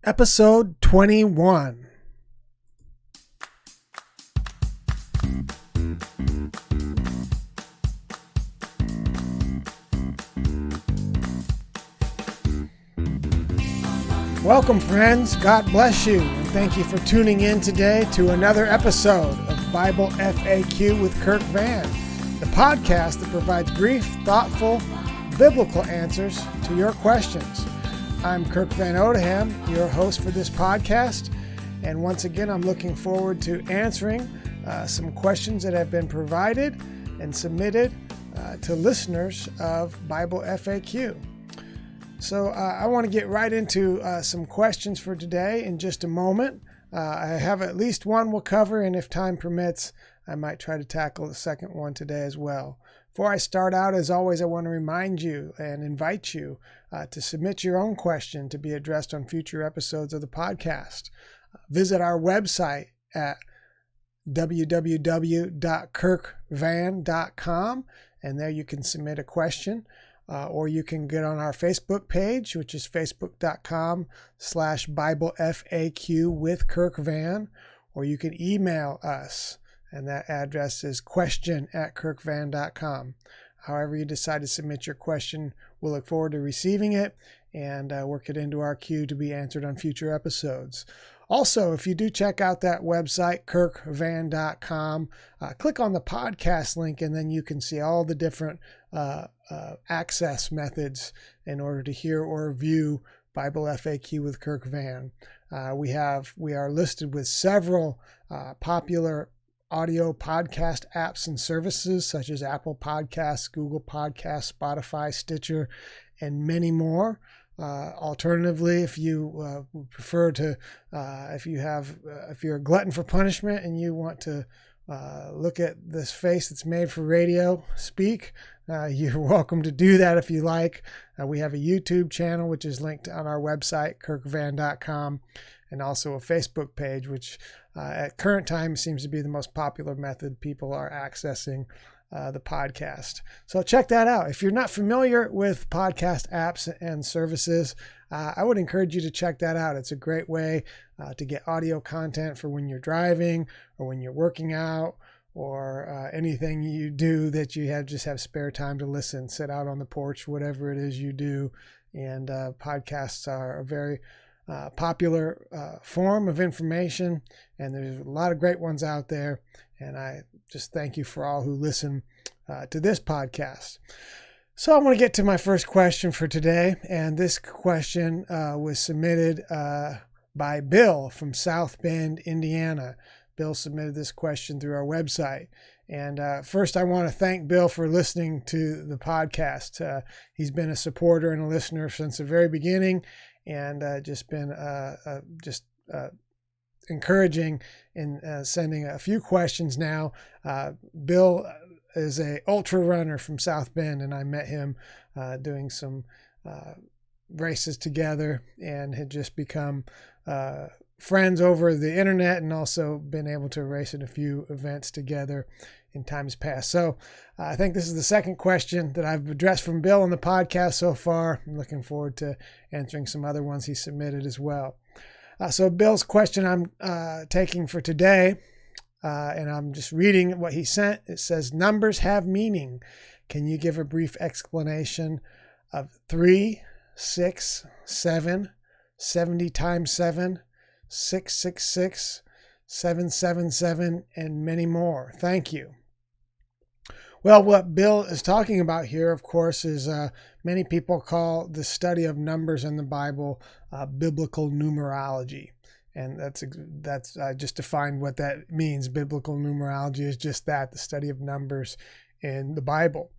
Episode 21. Welcome, friends. God bless you, and thank you for tuning in today to another episode of Bible FAQ with Kirk Van, the podcast that provides brief, thoughtful, biblical answers to your questions. I'm Kirk Van Odeham, your host for this podcast, and once again, I'm looking forward to answering some questions that have been provided and submitted to listeners of Bible FAQ. So I want to get right into some questions for today in just a moment. I have at least one we'll cover, and if time permits, I might try to tackle the second one today as well. Before I start out, as always, I want to remind you and invite you to submit your own question to be addressed on future episodes of the podcast. Visit our website at www.kirkvan.com, and there you can submit a question. Or you can get on our Facebook page, which is facebook.com/BibleFAQ with Kirk Van, or you can email us, and that address is question@kirkvan.com. However you decide to submit your question, we'll look forward to receiving it and work it into our queue to be answered on future episodes. Also, if you do check out that website, kirkvan.com, click on the podcast link, and then you can see all the different access methods in order to hear or view Bible FAQ with Kirk Van. We are listed with several popular audio podcast apps and services such as Apple Podcasts, Google Podcasts, Spotify, Stitcher, and many more. Alternatively, if you prefer to, if you're a glutton for punishment and you want to look at this face that's made for radio speak, you're welcome to do that if you like. We have a YouTube channel, which is linked on our website, kirkvan.com, and also a Facebook page, which at current time seems to be the most popular method people are accessing the podcast. So check that out. If you're not familiar with podcast apps and services, I would encourage you to check that out. It's a great way to get audio content for when you're driving or when you're working out or anything you do that you just have spare time to listen, sit out on the porch, whatever it is you do. And podcasts are a very popular form of information, and there's a lot of great ones out there. And I just thank you for all who listen to this podcast. So I want to get to my first question for today. And this question was submitted by Bill from South Bend, Indiana. Bill submitted this question through our website. And first, I want to thank Bill for listening to the podcast. He's been a supporter and a listener since the very beginning, and just been encouraging in sending a few questions now. Bill is a ultra runner from South Bend, and I met him doing some races together and had just become friends over the internet, and also been able to race at a few events together in times past. So I think this is the second question that I've addressed from Bill on the podcast so far. I'm looking forward to answering some other ones he submitted as well. So Bill's question I'm taking for today, and I'm just reading what he sent. It says, numbers have meaning. Can you give a brief explanation of 3, 6, 7, 70 times 7, 666, 777, and many more? Thank you. Well, what Bill is talking about here, of course, is many people call the study of numbers in the Bible biblical numerology. And that's I just defined what that means. Biblical numerology is just that, the study of numbers in the Bible.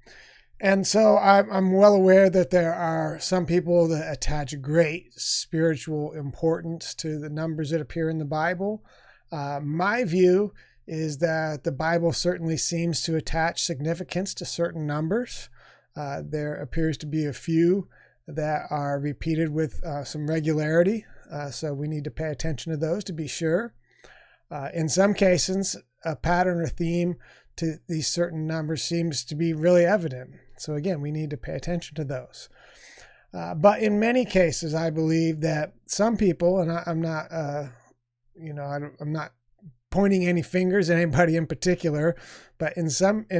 And so I'm well aware that there are some people that attach great spiritual importance to the numbers that appear in the Bible. My view is that the Bible certainly seems to attach significance to certain numbers. There appears to be a few that are repeated with some regularity, so we need to pay attention to those to be sure. In some cases, a pattern or theme to these certain numbers seems to be really evident. So again, we need to pay attention to those. But in many cases, I believe that some people, and I'm not, I'm not pointing any fingers at anybody in particular, but in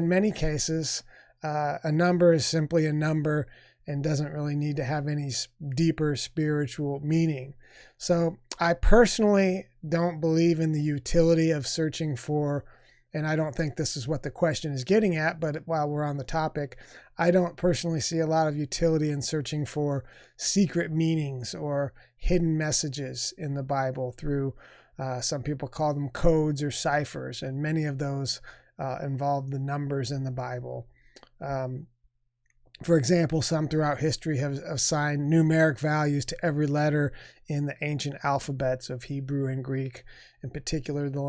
many cases, a number is simply a number and doesn't really need to have any deeper spiritual meaning. So I personally don't believe in the utility of searching for, and I don't think this is what the question is getting at, but while we're on the topic, I don't personally see a lot of utility in searching for secret meanings or hidden messages in the Bible through, some people call them codes or ciphers, and many of those involve the numbers in the Bible. For example, some throughout history have assigned numeric values to every letter in the ancient alphabets of Hebrew and Greek, in particular the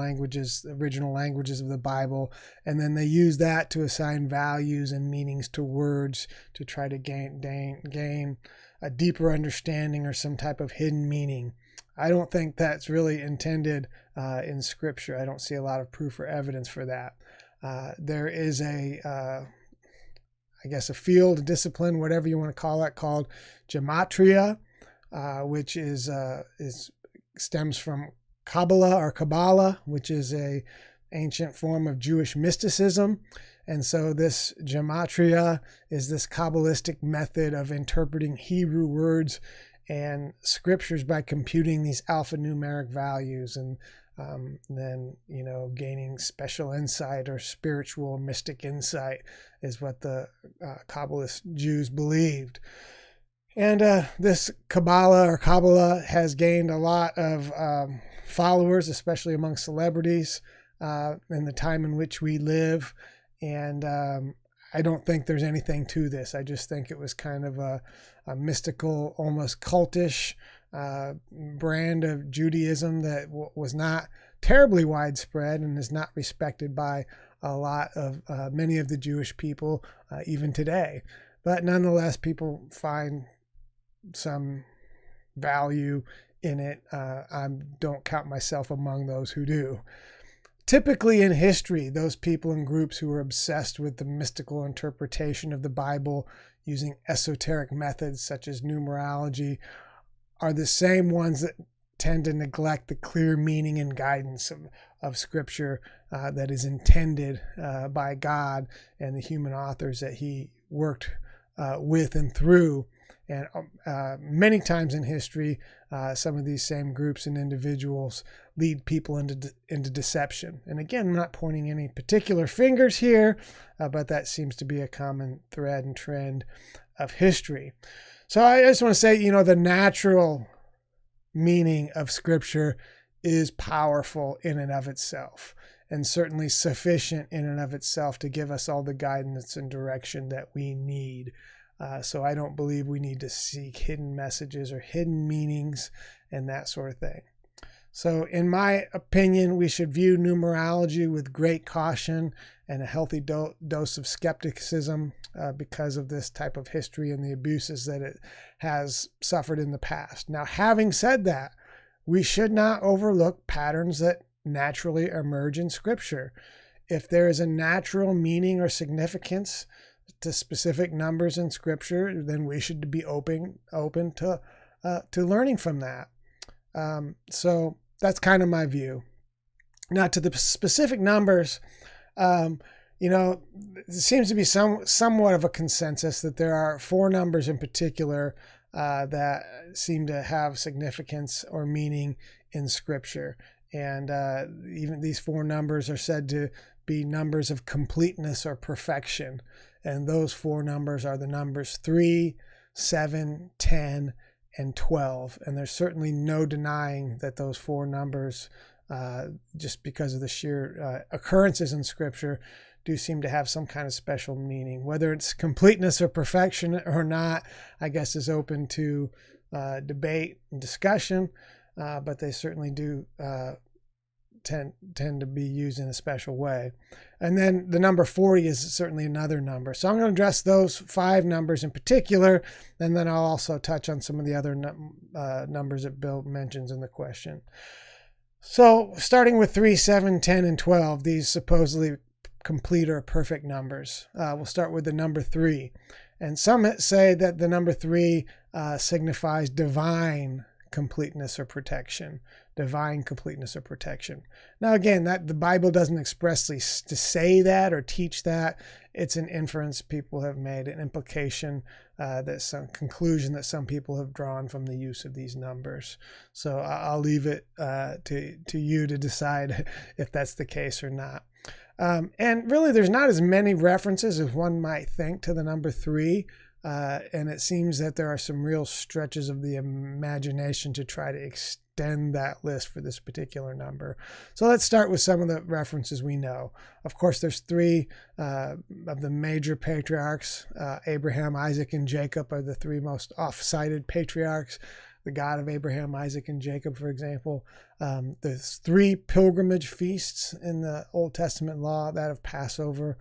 original languages of the Bible, and then they use that to assign values and meanings to words to try to gain a deeper understanding or some type of hidden meaning. I don't think that's really intended in Scripture. I don't see a lot of proof or evidence for that. There is a field, a discipline, whatever you want to call it, called gematria, which stems from Kabbalah, which is a ancient form of Jewish mysticism. And so this gematria is this Kabbalistic method of interpreting Hebrew words and scriptures by computing these alphanumeric values and then, gaining special insight or spiritual mystic insight is what the Kabbalist Jews believed. And this Kabbalah has gained a lot of followers, especially among celebrities in the time in which we live. And I don't think there's anything to this. I just think it was kind of a mystical, almost cultish brand of Judaism that was not terribly widespread and is not respected by a lot of many of the Jewish people even today. But nonetheless, people find some value in it. I don't count myself among those who do. Typically in history, those people and groups who are obsessed with the mystical interpretation of the Bible using esoteric methods such as numerology are the same ones that tend to neglect the clear meaning and guidance of Scripture that is intended by God and the human authors that He worked with and through. And many times in history, some of these same groups and individuals lead people into deception. And again, I'm not pointing any particular fingers here, but that seems to be a common thread and trend of history. So I just want to say, the natural meaning of Scripture is powerful in and of itself, and certainly sufficient in and of itself to give us all the guidance and direction that we need. So I don't believe we need to seek hidden messages or hidden meanings and that sort of thing. So in my opinion, we should view numerology with great caution and a healthy dose of skepticism because of this type of history and the abuses that it has suffered in the past. Now, having said that, we should not overlook patterns that naturally emerge in Scripture. If there is a natural meaning or significance to specific numbers in Scripture, then we should be open to learning from that. So that's kind of my view. Now, to the specific numbers, there seems to be somewhat of a consensus that there are 4 numbers in particular that seem to have significance or meaning in Scripture. And even these 4 numbers are said to be numbers of completeness or perfection. And those 4 numbers are the numbers 3, 7, 10, and 12. And there's certainly no denying that those 4 numbers, just because of the sheer occurrences in Scripture, do seem to have some kind of special meaning. Whether it's completeness or perfection or not, I guess is open to debate and discussion, but they certainly do tend to be used in a special way. And then the number 40 is certainly another number. So I'm going to address those 5 numbers in particular, and then I'll also touch on some of the other numbers that Bill mentions in the question. So starting with 3, 7, 10, and 12, these supposedly complete or perfect numbers. We'll start with the number 3. And some say that the number 3 signifies divine completeness or protection. Divine completeness or protection. Now, again, that the Bible doesn't expressly to say that or teach that. It's an inference people have made, an implication, that some conclusion that some people have drawn from the use of these numbers. So I'll leave it to you to decide if that's the case or not. And really, there's not as many references as one might think to the number 3. And it seems that there are some real stretches of the imagination to try to extend that list for this particular number. So let's start with some of the references we know. Of course, there's 3 of the major patriarchs. Abraham, Isaac, and Jacob are the 3 most oft-cited patriarchs. The God of Abraham, Isaac, and Jacob, for example. There's 3 pilgrimage feasts in the Old Testament law, that of Passover,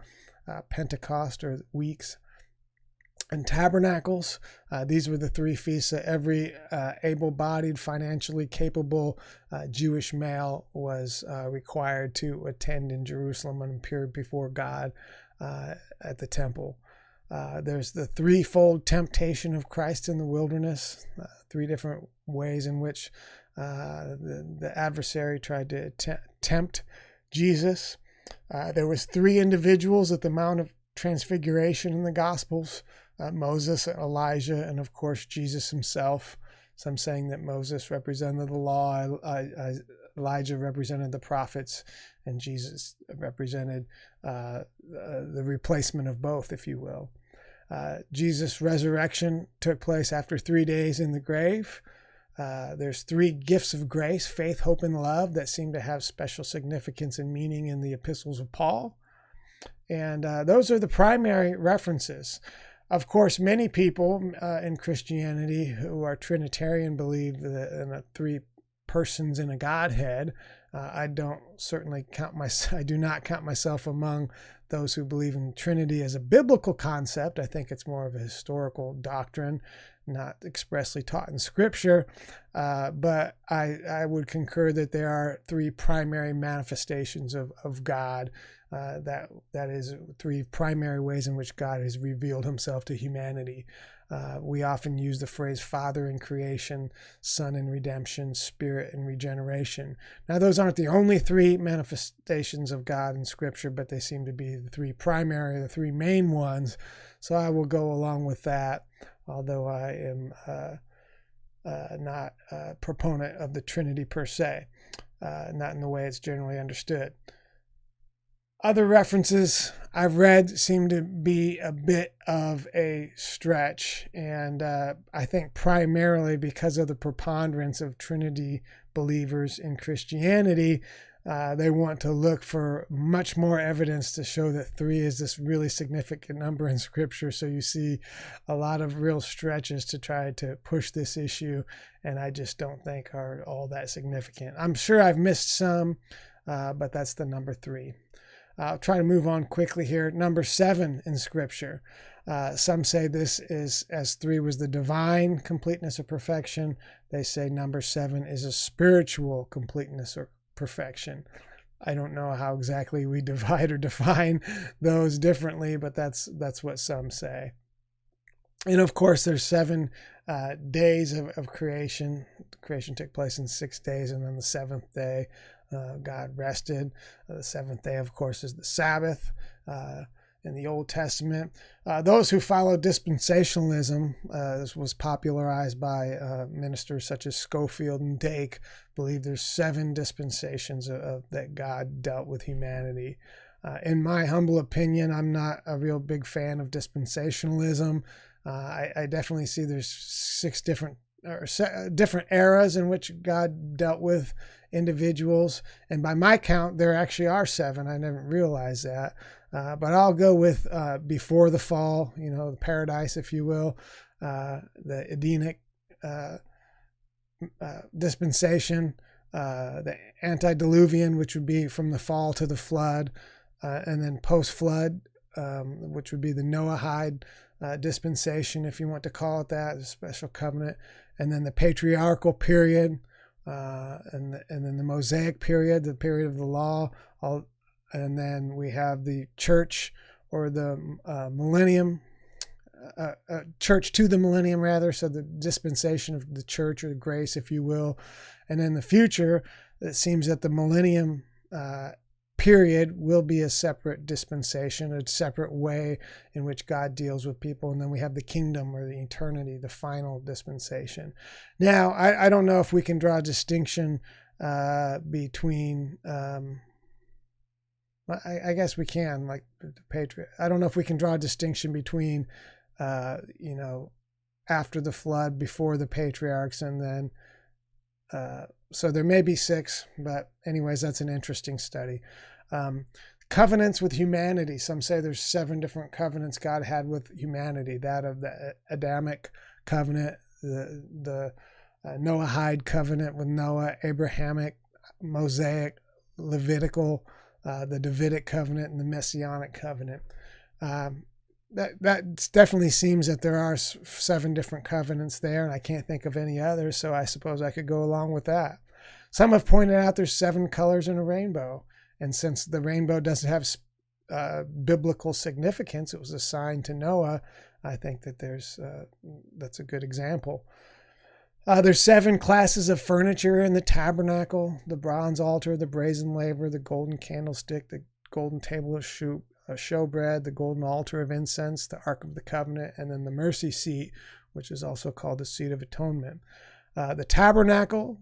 Pentecost, or weeks, and tabernacles. These were the 3 feasts that every able-bodied, financially capable Jewish male was required to attend in Jerusalem and appear before God at the temple. There's the 3-fold temptation of Christ in the wilderness, 3 different ways in which the adversary tried to tempt Jesus. There was 3 individuals at the Mount of Transfiguration in the Gospels, Moses, Elijah, and of course Jesus himself. Some saying that Moses represented the law, Elijah represented the prophets, and Jesus represented the replacement of both, if you will. Jesus' resurrection took place after 3 days in the grave. There's 3 gifts of grace, faith, hope, and love, that seem to have special significance and meaning in the epistles of Paul. And those are the primary references. Of course, many people in Christianity who are Trinitarian believe that in 3 persons in a Godhead. I do not count myself among those who believe in Trinity as a biblical concept. I think it's more of a historical doctrine, not expressly taught in Scripture. But I would concur that there are 3 primary manifestations of God. That is 3 primary ways in which God has revealed himself to humanity. We often use the phrase Father in creation, Son in redemption, Spirit in regeneration. Now, those aren't the only 3 manifestations of God in Scripture, but they seem to be the 3 primary, the 3 main ones. So I will go along with that, although I am not a proponent of the Trinity per se, not in the way it's generally understood. Other references I've read seem to be a bit of a stretch, and I think primarily because of the preponderance of Trinity believers in Christianity, they want to look for much more evidence to show that 3 is this really significant number in Scripture. So you see a lot of real stretches to try to push this issue, and I just don't think are all that significant. I'm sure I've missed some, but that's the number 3. I'll try to move on quickly here. Number 7 in Scripture. Some say this is, as 3 was the divine completeness or perfection, they say number 7 is a spiritual completeness or perfection. I don't know how exactly we divide or define those differently, but that's what some say. And of course, there's 7 days of creation. Creation took place in 6 days, and then the 7th day God rested. The 7th day, of course, is the Sabbath in the Old Testament. Those who follow dispensationalism, this was popularized by ministers such as Schofield and Dake, believe there's 7 dispensations that God dealt with humanity. In my humble opinion, I'm not a real big fan of dispensationalism. I definitely see there's 6 different eras in which God dealt with individuals, and by my count there actually are 7. I never realized that, but I'll go with before the fall, the paradise, if you will, the Edenic dispensation, the antediluvian, which would be from the fall to the flood, and then post-flood, which would be the Noahide dispensation, if you want to call it that, the special covenant, and then the patriarchal period, and then the Mosaic period, the period of the law, and then we have the church or the millennium church to the millennium, rather. So the dispensation of the church, or the grace, if you will. And in the future, it seems that the millennium period will be a separate dispensation, a separate way in which God deals with people. And then we have the kingdom, or the eternity, the final dispensation. Now, I don't know if we can draw a distinction between, I guess we can, like the Patriot. I don't know if we can draw a distinction between, after the flood, before the patriarchs, and then, so there may be 6, but anyways, that's an interesting study. Covenants with humanity. Some say there's 7 different covenants God had with humanity. That of the Adamic covenant, the Noahide covenant with Noah, Abrahamic, Mosaic, Levitical, the Davidic covenant, and the Messianic covenant. That definitely seems that there are 7 different covenants there, and I can't think of any others, so I suppose I could go along with that. Some have pointed out there's 7 colors in a rainbow, and since the rainbow doesn't have biblical significance, it was a sign to Noah. I think that that's a good example. There's 7 classes of furniture in the tabernacle: the bronze altar, the brazen laver, the golden candlestick, the golden table of showbread, the golden altar of incense, the Ark of the Covenant, and then the mercy seat, which is also called the seat of atonement. The tabernacle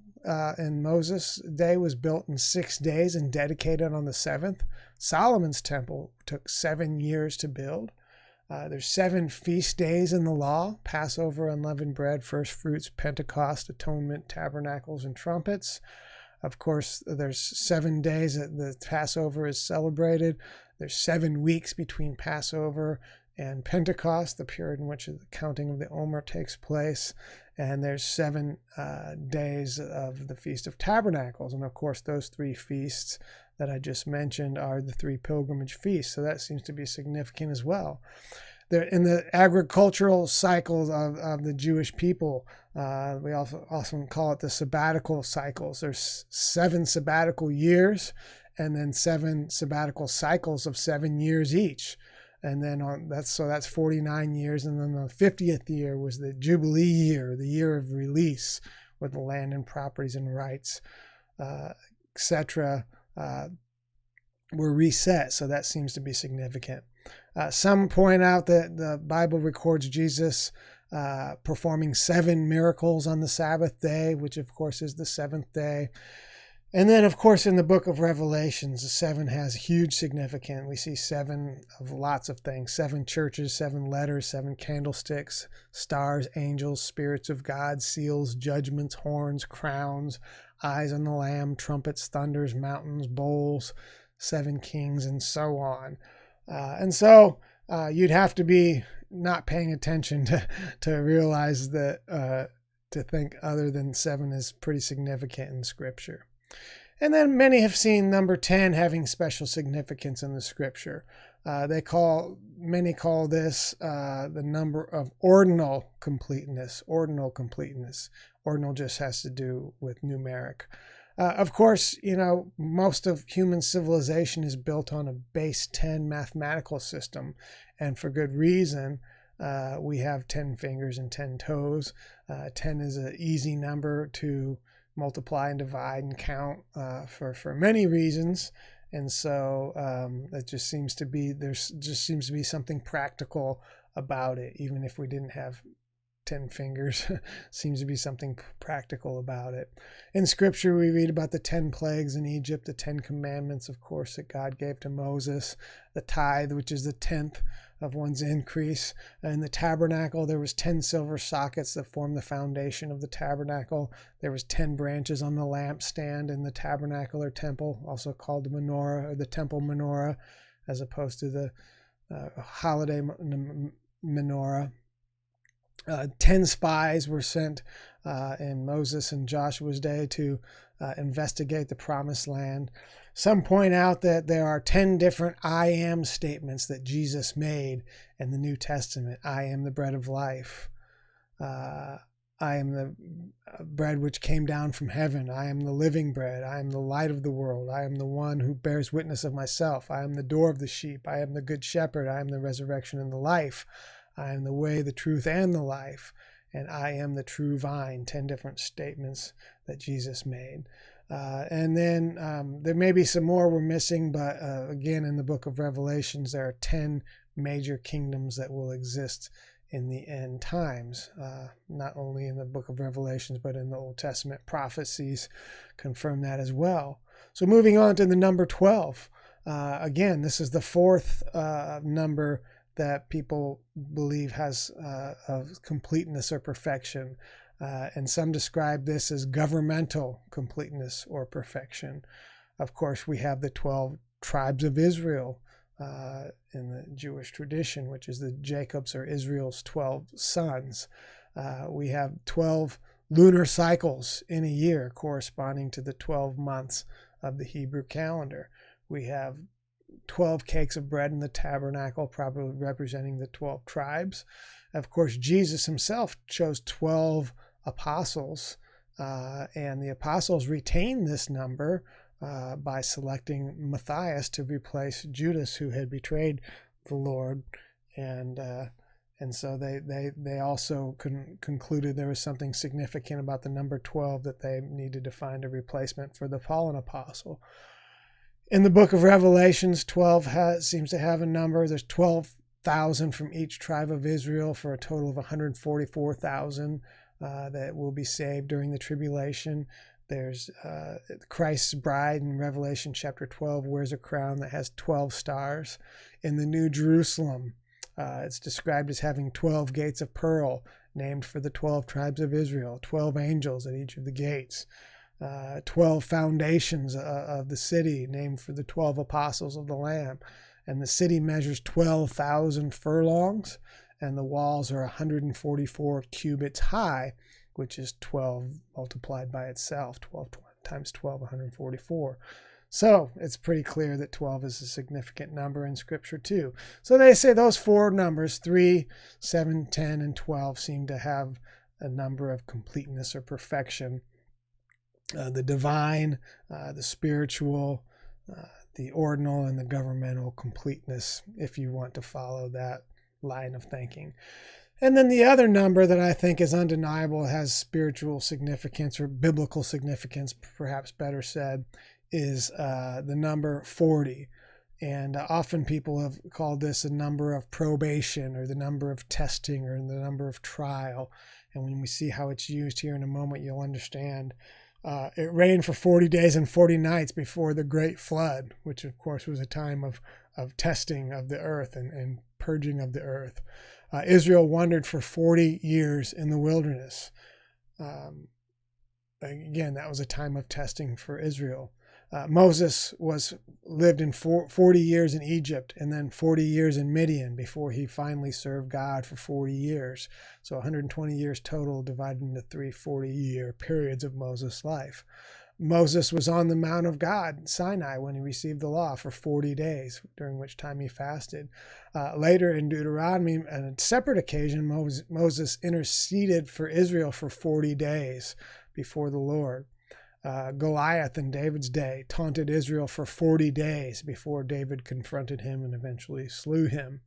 in Moses' day was built in 6 days and dedicated on the 7th. Solomon's temple took 7 years to build. There's 7 feast days in the law: Passover, unleavened bread, first fruits, Pentecost, atonement, tabernacles, and trumpets. Of course, there's 7 days that the Passover is celebrated. There's 7 weeks between Passover and Pentecost, the period in which the counting of the Omer takes place. And there's 7 days of the Feast of Tabernacles. And of course, those 3 feasts that I just mentioned are the 3 pilgrimage feasts. So that seems to be significant as well. In the agricultural cycles of the Jewish people, we often call it the sabbatical cycles. There's 7 sabbatical years, and then 7 sabbatical cycles of 7 years each. And then that's 49 years. And then the 50th year was the Jubilee year, the year of release, where the land and properties and rights, etc., were reset. So that seems to be significant. Some point out that the Bible records Jesus performing 7 miracles on the Sabbath day, which of course is the 7th day. And then, of course, in the book of Revelations, the 7 has huge significance. We see 7 of lots of things: 7 churches, 7 letters, 7 candlesticks, stars, angels, spirits of God, seals, judgments, horns, crowns, eyes on the Lamb, trumpets, thunders, mountains, bowls, 7 kings, and so on. And so you'd have to be not paying attention to realize that, to think other than 7 is pretty significant in Scripture. And then many have seen number 10 having special significance in the Scripture. Many call this the number of ordinal completeness. Ordinal completeness. Ordinal just has to do with numeric. Of course, most of human civilization is built on a base 10 mathematical system, and for good reason. We have 10 fingers and 10 toes. 10 is an easy number to multiply and divide and count for many reasons. And so there just seems to be something practical about it. Even if we didn't have 10 fingers, seems to be something practical about it. In Scripture, we read about the 10 plagues in Egypt, the 10 commandments, of course, that God gave to Moses, the tithe, which is the 10th of one's increase. In the tabernacle, there was 10 silver sockets that formed the foundation of the tabernacle. There was 10 branches on the lampstand in the tabernacle or temple, also called the menorah or the temple menorah, as opposed to the holiday menorah. 10 spies were sent in Moses and Joshua's day to investigate the promised land. Some point out that there are 10 different I am statements that Jesus made in the New Testament. I am the bread of life. I am the bread which came down from heaven. I am the living bread. I am the light of the world. I am the one who bears witness of myself. I am the door of the sheep. I am the good shepherd. I am the resurrection and the life. I am the way, the truth, and the life, and I am the true vine. 10 different statements that Jesus made. And then there may be some more we're missing, but again, in the book of Revelations, there are 10 major kingdoms that will exist in the end times. Not only in the book of Revelations, but in the Old Testament prophecies confirm that as well. So moving on to the number 12. Again, this is the fourth number that people believe has of completeness or perfection. And some describe this as governmental completeness or perfection. Of course, we have the 12 tribes of Israel in the Jewish tradition, which is the Jacob's or Israel's 12 sons. We have 12 lunar cycles in a year corresponding to the 12 months of the Hebrew calendar. We have 12 cakes of bread in the tabernacle, probably representing the 12 tribes. Of course, Jesus himself chose 12 apostles, and the apostles retained this number by selecting Matthias to replace Judas, who had betrayed the Lord, and so they also concluded there was something significant about the number 12, that they needed to find a replacement for the fallen apostle. In the book of Revelations, 12 seems to have a number. There's 12,000 from each tribe of Israel for a total of 144,000 that will be saved during the tribulation. There's Christ's bride in Revelation chapter 12 wears a crown that has 12 stars. In the New Jerusalem, it's described as having 12 gates of pearl, named for the 12 tribes of Israel, 12 angels at each of the gates. 12 foundations of the city, named for the 12 apostles of the Lamb. And the city measures 12,000 furlongs, and the walls are 144 cubits high, which is 12 multiplied by itself. 12 times 12, 144. So it's pretty clear that 12 is a significant number in Scripture too. So they say those four numbers, 3, 7, 10, and 12, seem to have a number of completeness or perfection. The divine, the spiritual, the ordinal, and the governmental completeness, if you want to follow that line of thinking. And then the other number that I think is undeniable, has spiritual significance or biblical significance, perhaps better said, is the number 40. And often people have called this a number of probation, or the number of testing, or the number of trial. And when we see how it's used here in a moment, you'll understand. It rained for 40 days and 40 nights before the great flood, which of course was a time of testing of the earth and purging of the earth. Israel wandered for 40 years in the wilderness. Again, that was a time of testing for Israel. Moses lived in 40 years in Egypt, and then 40 years in Midian before he finally served God for 40 years. So 120 years total, divided into 3 40-year periods of Moses' life. Moses was on the Mount of God, Sinai, when he received the law for 40 days, during which time he fasted. Later in Deuteronomy, on a separate occasion, Moses interceded for Israel for 40 days before the Lord. Goliath in David's day taunted Israel for 40 days before David confronted him and eventually slew him.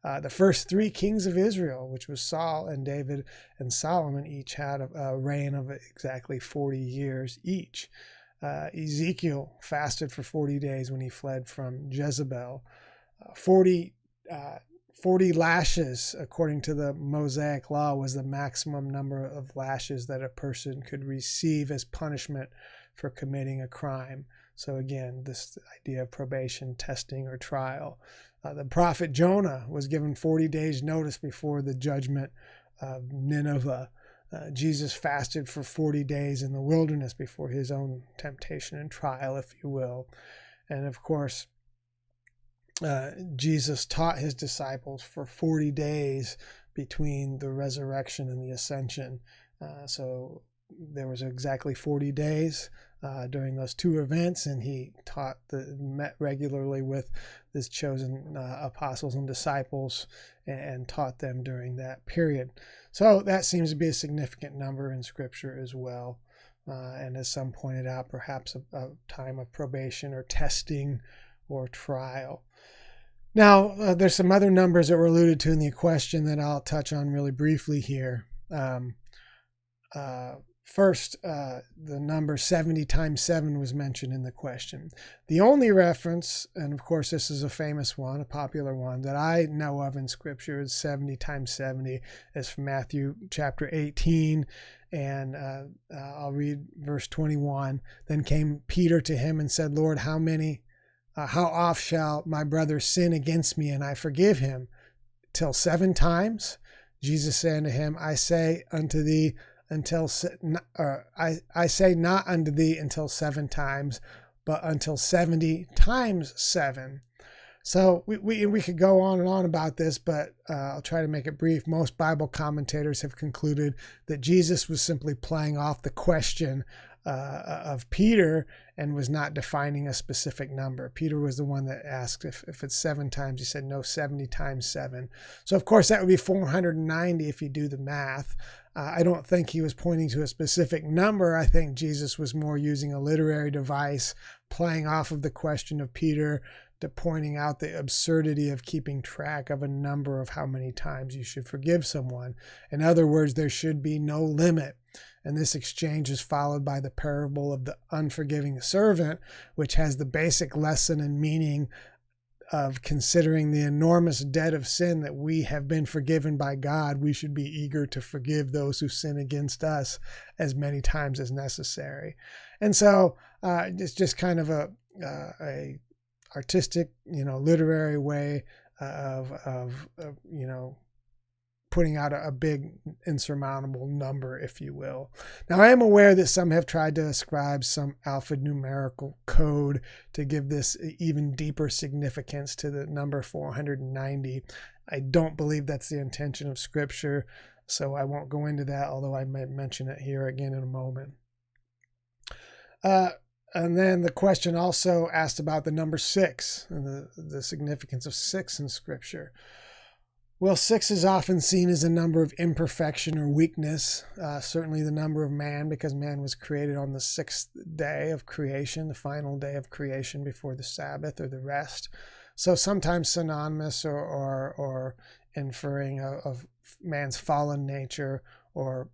The first 3 kings of Israel, which was Saul and David and Solomon, each had a reign of exactly 40 years each. Ezekiel fasted for 40 days when he fled from Jezebel. 40 lashes, according to the Mosaic law, was the maximum number of lashes that a person could receive as punishment for committing a crime. So again, this idea of probation, testing, or trial. The prophet Jonah was given 40 days notice before the judgment of Nineveh. Jesus fasted for 40 days in the wilderness before his own temptation and trial, if you will. And of course, Jesus taught his disciples for 40 days between the resurrection and the ascension. So there was exactly 40 days during those 2 events, and he met regularly with his chosen apostles and disciples and taught them during that period. So that seems to be a significant number in Scripture as well. And as some pointed out, perhaps a time of probation or testing or trial. Now, there's some other numbers that were alluded to in the question that I'll touch on really briefly here. First, the number 70 times 7 was mentioned in the question. The only reference, and of course this is a famous one, a popular one that I know of in Scripture, is 70 times 70, is from Matthew chapter 18, and I'll read verse 21. Then came Peter to him and said, Lord, how oft shall my brother sin against me and I forgive him? Till 7 times? Jesus said unto him, I say unto thee, I say not unto thee until 7 times, but until 70 times 7. So we could go on and on about this, but I'll try to make it brief. Most Bible commentators have concluded that Jesus was simply playing off the question of Peter and was not defining a specific number. Peter was the one that asked if it's 7 times. He said, no, 70 times 7. So, of course, that would be 490 if you do the math. I don't think he was pointing to a specific number. I think Jesus was more using a literary device, playing off of the question of Peter, to pointing out the absurdity of keeping track of a number of how many times you should forgive someone. In other words, there should be no limit. And this exchange is followed by the parable of the unforgiving servant, which has the basic lesson and meaning of considering the enormous debt of sin that we have been forgiven by God. We should be eager to forgive those who sin against us as many times as necessary. And so it's just kind of a artistic, literary way of putting out a big insurmountable number, if you will. Now, I am aware that some have tried to ascribe some alphanumerical code to give this even deeper significance to the number 490. I don't believe that's the intention of Scripture, so I won't go into that, although I might mention it here again in a moment. And then the question also asked about the number 6 and the significance of 6 in Scripture. Well, 6 is often seen as a number of imperfection or weakness, certainly the number of man, because man was created on the 6th day of creation, the final day of creation before the Sabbath or the rest. So sometimes synonymous or inferring of man's fallen nature or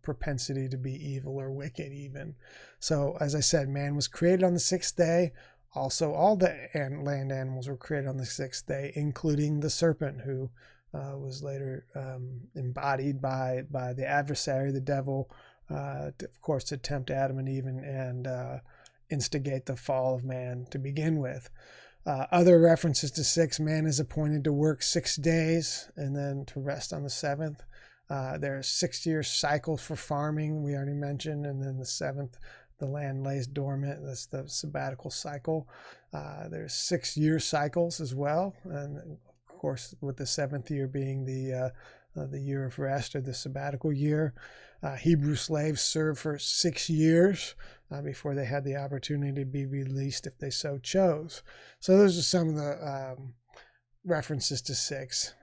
propensity to be evil or wicked even. So as I said, man was created on the 6th day. Also, all the land animals were created on the 6th day, including the serpent, who was later embodied by the adversary, the devil, of course, to tempt Adam and Eve and instigate the fall of man to begin with. Other references to 6, man is appointed to work 6 days and then to rest on the 7th. There are 6-year cycles for farming, we already mentioned, and then the 7th, the land lays dormant. That's the sabbatical cycle. There's 6-year cycles as well, and of course, with the 7th year being the year of rest or the sabbatical year. Hebrew slaves served for 6 years before they had the opportunity to be released if they so chose. So those are some of the references to 6.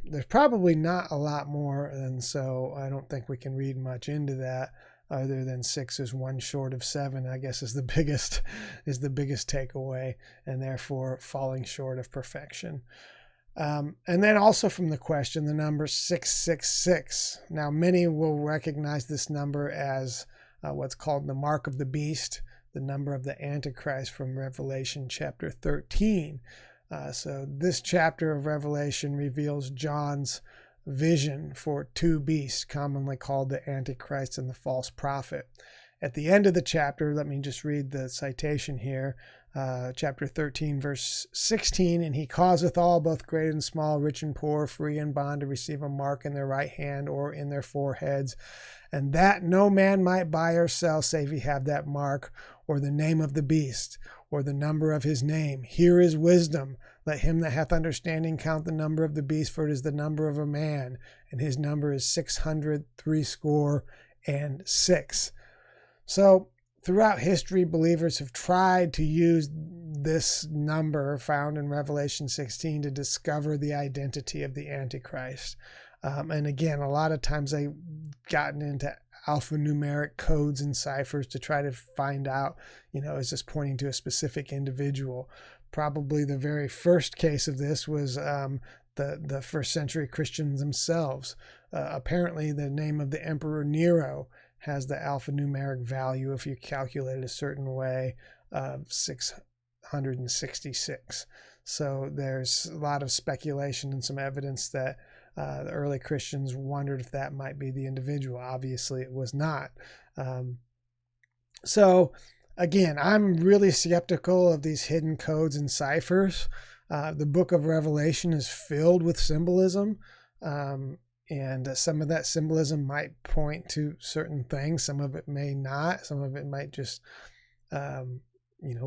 There's probably not a lot more, and so I don't think we can read much into that, other than 6 is 1 short of 7, I guess is the biggest takeaway, and therefore falling short of perfection. And then also from the question, the number 666. Now, many will recognize this number as what's called the mark of the beast, the number of the Antichrist from Revelation chapter 13. So this chapter of Revelation reveals John's vision for 2 beasts, commonly called the Antichrist and the false prophet. At the end of the chapter, let me just read the citation here. Chapter 13, verse 16, and he causeth all, both great and small, rich and poor, free and bond, to receive a mark in their right hand or in their foreheads, and that no man might buy or sell, save he have that mark, or the name of the beast, or the number of his name. Here is wisdom. Let him that hath understanding count the number of the beast, for it is the number of a man, and his number is 666. So, throughout history, believers have tried to use this number found in Revelation 16 to discover the identity of the Antichrist. And again, a lot of times they've gotten into alphanumeric codes and ciphers to try to find out, is this pointing to a specific individual? Probably the very first case of this was the first century Christians themselves. Apparently, the name of the Emperor Nero has the alphanumeric value, if you calculate it a certain way, of 666. So there's a lot of speculation and some evidence that the early Christians wondered if that might be the individual. Obviously, it was not. So again, I'm really skeptical of these hidden codes and ciphers. The book of Revelation is filled with symbolism, and some of that symbolism might point to certain things. Some of it may not. Some of it might just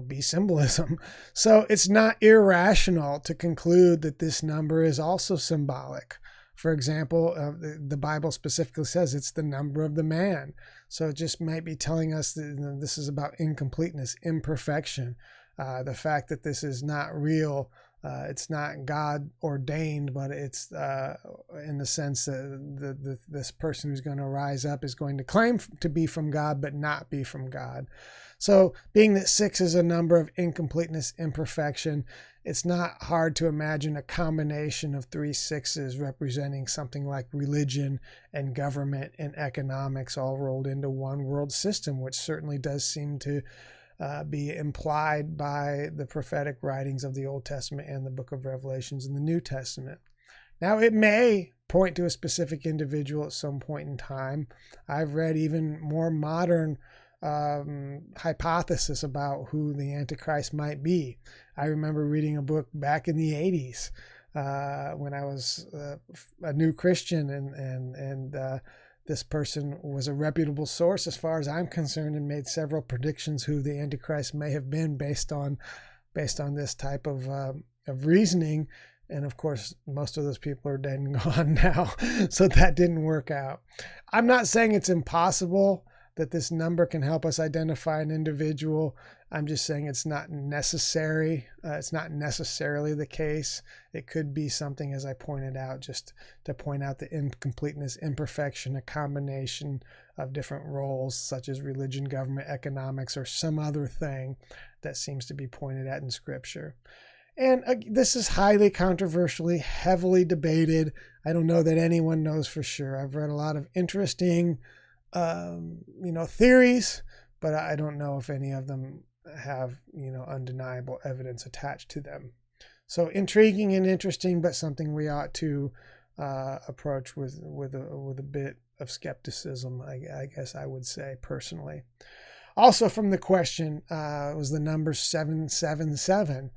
be symbolism. So it's not irrational to conclude that this number is also symbolic. For example, the Bible specifically says it's the number of the man. So it just might be telling us that this is about incompleteness, imperfection, the fact that this is not real. It's not God ordained, but it's in the sense that this person who's going to rise up is going to claim to be from God, but not be from God. So being that 6 is a number of incompleteness, imperfection, it's not hard to imagine a combination of 3 6s representing something like religion and government and economics all rolled into one world system, which certainly does seem to be implied by the prophetic writings of the Old Testament and the book of Revelations in the New Testament. Now, it may point to a specific individual at some point in time. I've read even more modern hypothesis about who the Antichrist might be. I remember reading a book back in the 80s when I was a new Christian, and this person was a reputable source as far as I'm concerned, and made several predictions who the Antichrist may have been based on this type of reasoning. And of course, most of those people are dead and gone now, so that didn't work out. I'm not saying it's impossible that this number can help us identify an individual. I'm just saying it's not necessary. It's not necessarily the case. It could be something, as I pointed out, just to point out the incompleteness, imperfection, a combination of different roles, such as religion, government, economics, or some other thing that seems to be pointed at in Scripture. And this is highly controversially, heavily debated. I don't know that anyone knows for sure. I've read a lot of interesting theories, but I don't know if any of them have, undeniable evidence attached to them. So intriguing and interesting, but something we ought to approach with a bit of skepticism, I guess I would say personally. Also from the question was the number 777.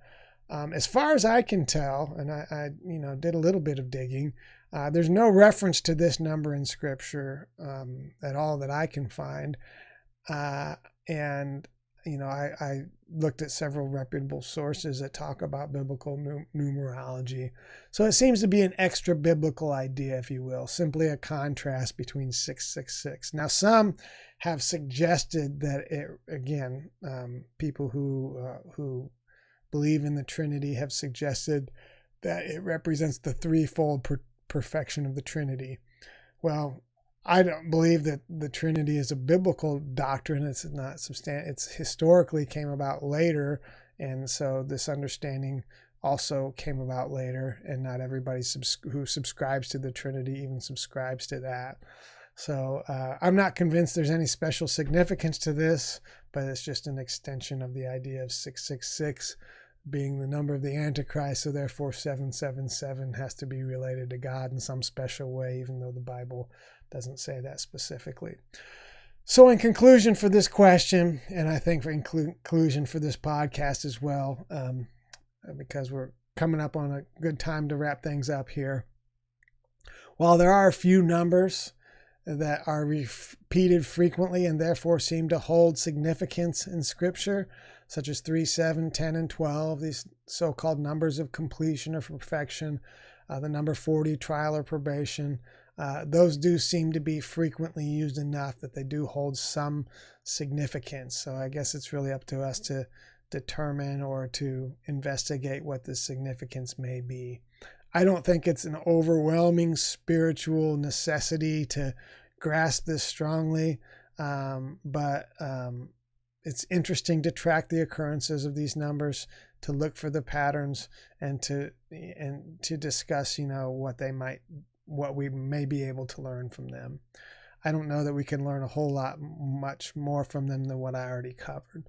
As far as I can tell, and I did a little bit of digging, there's no reference to this number in Scripture at all that I can find. And I looked at several reputable sources that talk about biblical numerology. So it seems to be an extra biblical idea, if you will, simply a contrast between 666. Now, some have suggested that it, again, people who believe in the Trinity have suggested that it represents the threefold perfection of the Trinity. Well, I don't believe that the Trinity is a biblical doctrine. It's not substantial. It's historically came about later, and so this understanding also came about later, and not everybody who subscribes to the Trinity even subscribes to that. So I'm not convinced there's any special significance to this, but it's just an extension of the idea of 666 being the number of the Antichrist, so therefore 777 has to be related to God in some special way, even though the Bible doesn't say that specifically. So in conclusion for this question, and I think in conclusion for this podcast as well, because we're coming up on a good time to wrap things up here, while there are a few numbers that are repeated frequently and therefore seem to hold significance in Scripture, such as 3, 7, 10, and 12, these so-called numbers of completion or perfection, the number 40, trial or probation, those do seem to be frequently used enough that they do hold some significance. So I guess it's really up to us to determine or to investigate what the significance may be. I don't think it's an overwhelming spiritual necessity to grasp this strongly, but it's interesting to track the occurrences of these numbers, to look for the patterns, and to discuss, what we may be able to learn from them. I don't know that we can learn a whole lot much more from them than what I already covered.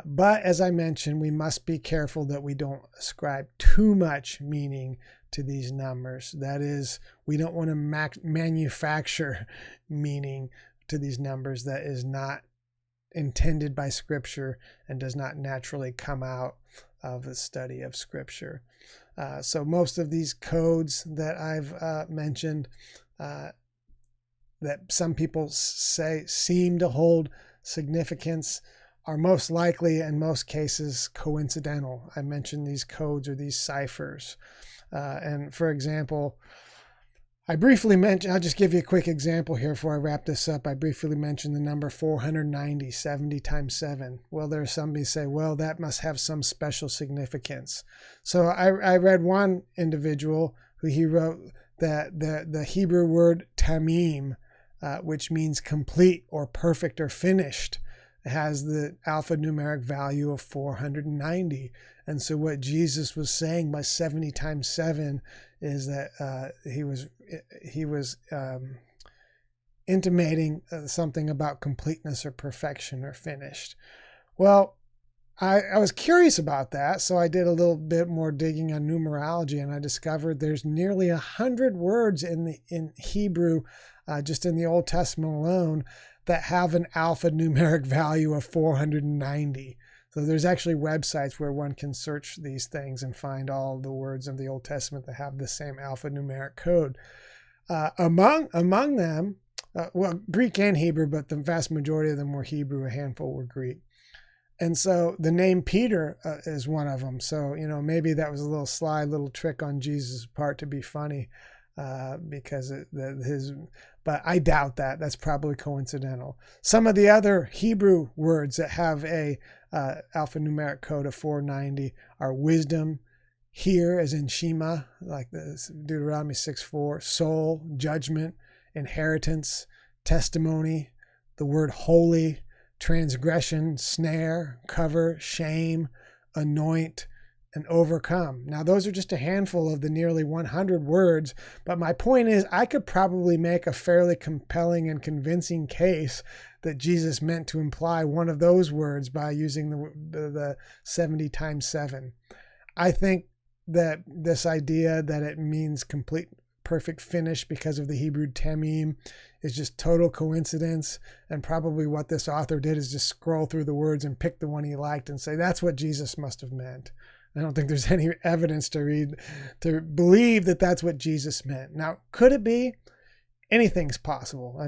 But as I mentioned, we must be careful that we don't ascribe too much meaning to these numbers. That is, we don't want to manufacture meaning to these numbers that is not intended by Scripture and does not naturally come out of the study of Scripture. So most of these codes that I've mentioned, that some people say seem to hold significance, are most likely, in most cases, coincidental. I mentioned these codes or these ciphers. And for example, I briefly mentioned, I'll just give you a quick example here before I wrap this up. I briefly mentioned the number 490, 70 times 7. Well, there's somebody say, well, that must have some special significance. So I read one individual who he wrote that the Hebrew word tamim, which means complete or perfect or finished, has the alphanumeric value of 490. And so what Jesus was saying by 70 times 7 is that he was intimating something about completeness or perfection or finished. Well, I was curious about that, so I did a little bit more digging on numerology, and I discovered there's nearly 100 words in Hebrew, just in the Old Testament alone, that have an alphanumeric value of 490. So there's actually websites where one can search these things and find all the words of the Old Testament that have the same alphanumeric code. Among them, Greek and Hebrew, but the vast majority of them were Hebrew, a handful were Greek. And so the name Peter is one of them. So, maybe that was a little sly little trick on Jesus' part to be funny, because but I doubt that. That's probably coincidental. Some of the other Hebrew words that have a alphanumeric code of 490 are wisdom, hear as in Shema, like this, Deuteronomy 6:4, soul, judgment, inheritance, testimony, the word holy, transgression, snare, cover, shame, anoint, and overcome. Now, those are just a handful of the nearly 100 words, but my point is I could probably make a fairly compelling and convincing case that Jesus meant to imply one of those words by using the 70 times 7. I think that this idea that it means complete, perfect finish because of the Hebrew tamim is just total coincidence, and probably what this author did is just scroll through the words and pick the one he liked and say that's what Jesus must have meant. I don't think there's any evidence to believe that that's what Jesus meant. Now, could it be? Anything's possible.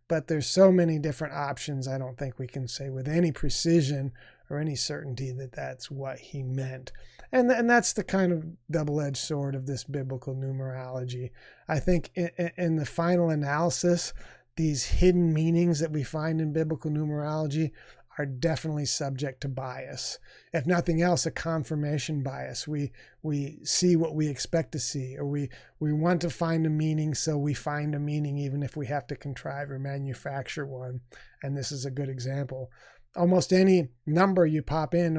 But there's so many different options. I don't think we can say with any precision or any certainty that that's what he meant. And that's the kind of double-edged sword of this biblical numerology. I think in the final analysis, these hidden meanings that we find in biblical numerology are definitely subject to bias. If nothing else, a confirmation bias. We see what we expect to see, or we want to find a meaning, so we find a meaning even if we have to contrive or manufacture one. And this is a good example. Almost any number you pop in,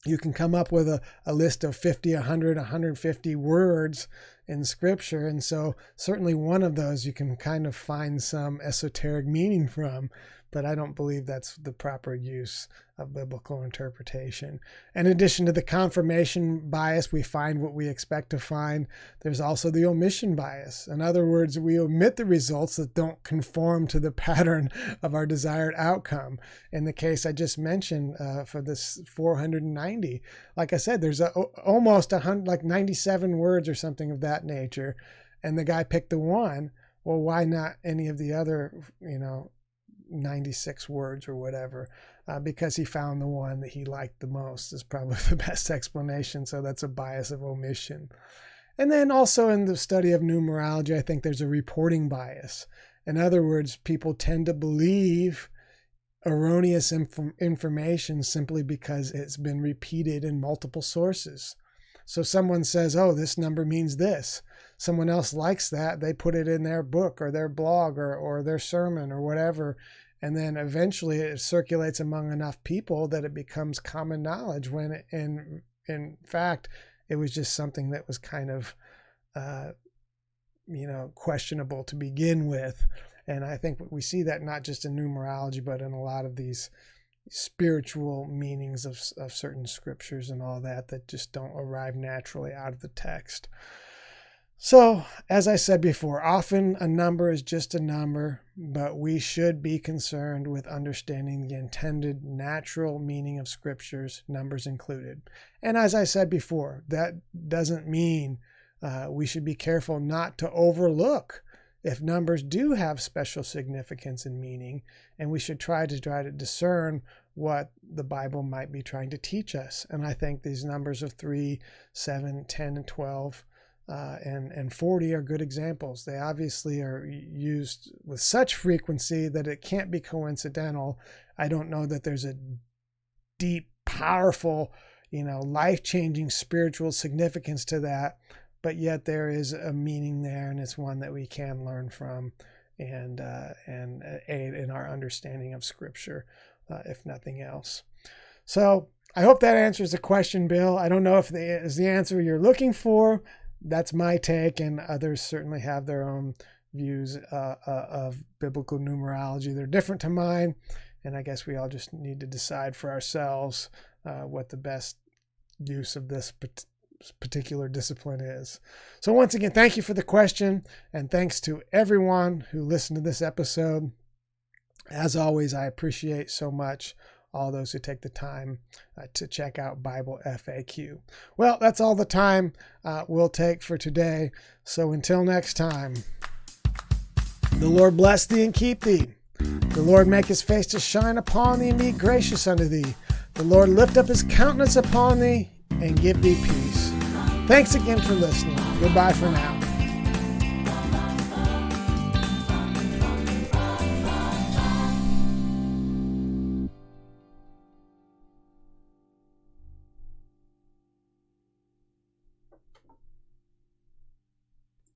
you can come up with a list of 50, 100, 150 words in Scripture. And so certainly one of those you can kind of find some esoteric meaning from. But I don't believe that's the proper use of biblical interpretation. In addition to the confirmation bias, we find what we expect to find. There's also the omission bias. In other words, we omit the results that don't conform to the pattern of our desired outcome. In the case I just mentioned for this 490, like I said, there's almost 100, like 97 words or something of that nature. And the guy picked the one. Well, why not any of the other, 96 words or whatever, because he found the one that he liked the most is probably the best explanation. So that's a bias of omission. And then also in the study of numerology, I think there's a reporting bias. In other words, people tend to believe erroneous information simply because it's been repeated in multiple sources. So someone says, oh, this number means this. Someone else likes that. They put it in their book or their blog or their sermon or whatever. And then eventually it circulates among enough people that it becomes common knowledge, when in fact, it was just something that was kind of, questionable to begin with. And I think we see that not just in numerology, but in a lot of these spiritual meanings of certain scriptures and all that just don't arrive naturally out of the text. So, as I said before, often a number is just a number, but we should be concerned with understanding the intended natural meaning of scriptures, numbers included. And as I said before, that doesn't mean we should be careful not to overlook if numbers do have special significance and meaning, and we should try to discern what the Bible might be trying to teach us. And I think these numbers of 3, 7, 10, and 12 and 40 are good examples. They obviously are used with such frequency that it can't be coincidental. I don't know that there's a deep, powerful, life-changing spiritual significance to that, but yet there is a meaning there, and it's one that we can learn from and aid in our understanding of Scripture, if nothing else. So I hope that answers the question, Bill. I don't know if it is the answer you're looking for. That's my take, and others certainly have their own views of biblical numerology. They're different to mine, and I guess we all just need to decide for ourselves what the best use of this particular discipline is. So once again, thank you for the question, and thanks to everyone who listened to this episode. As always, I appreciate so much all those who take the time to check out Bible FAQ. Well, that's all the time we'll take for today. So until next time, the Lord bless thee and keep thee. The Lord make his face to shine upon thee and be gracious unto thee. The Lord lift up his countenance upon thee and give thee peace. Thanks again for listening. Goodbye for now.